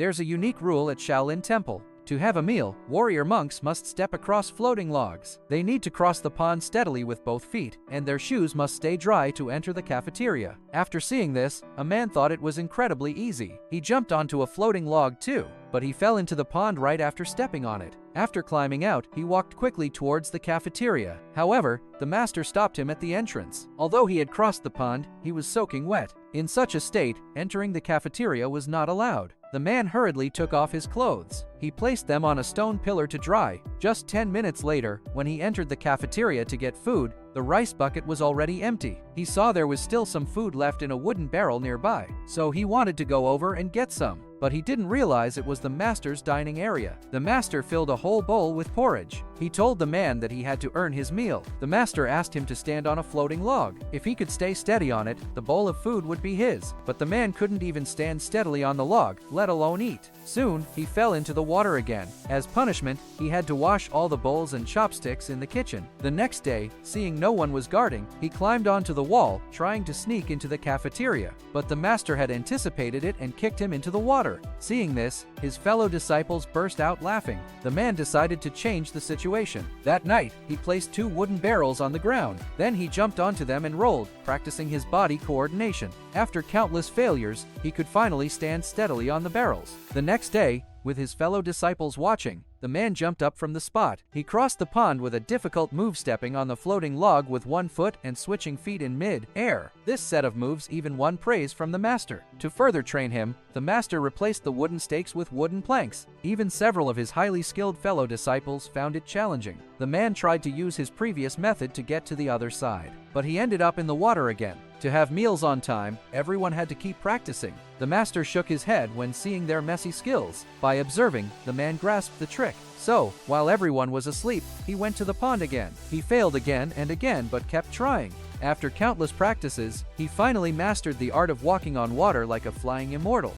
There's a unique rule at Shaolin Temple. To have a meal, warrior monks must step across floating logs. They need to cross the pond steadily with both feet, and their shoes must stay dry to enter the cafeteria. After seeing this, a man thought it was incredibly easy. He jumped onto a floating log too, but he fell into the pond right after stepping on it. After climbing out, he walked quickly towards the cafeteria. However, the master stopped him at the entrance. Although he had crossed the pond, he was soaking wet. In such a state, entering the cafeteria was not allowed. The man hurriedly took off his clothes. He placed them on a stone pillar to dry. Just 10 minutes later, when he entered the cafeteria to get food, the rice bucket was already empty. He saw there was still some food left in a wooden barrel nearby, so he wanted to go over and get some. But he didn't realize it was the master's dining area. The master filled a whole bowl with porridge. He told the man that he had to earn his meal. The master asked him to stand on a floating log. If he could stay steady on it, the bowl of food would be his. But the man couldn't even stand steadily on the log, let alone eat. Soon, he fell into the water again. As punishment, he had to wash all the bowls and chopsticks in the kitchen. The next day, seeing no one was guarding, he climbed onto the wall, trying to sneak into the cafeteria. But the master had anticipated it and kicked him into the water. Seeing this, his fellow disciples burst out laughing. The man decided to change the situation. That night, he placed 2 wooden barrels on the ground. Then he jumped onto them and rolled, practicing his body coordination. After countless failures, he could finally stand steadily on the barrels. The next day, with his fellow disciples watching, the man jumped up from the spot. He crossed the pond with a difficult move, stepping on the floating log with one foot and switching feet in mid-air. This set of moves even won praise from the master. To further train him, the master replaced the wooden stakes with wooden planks. Even several of his highly skilled fellow disciples found it challenging. The man tried to use his previous method to get to the other side, but he ended up in the water again. To have meals on time, everyone had to keep practicing. The master shook his head when seeing their messy skills. By observing, the man grasped the trick. So, while everyone was asleep, he went to the pond again. He failed again and again but kept trying. After countless practices, he finally mastered the art of walking on water like a flying immortal.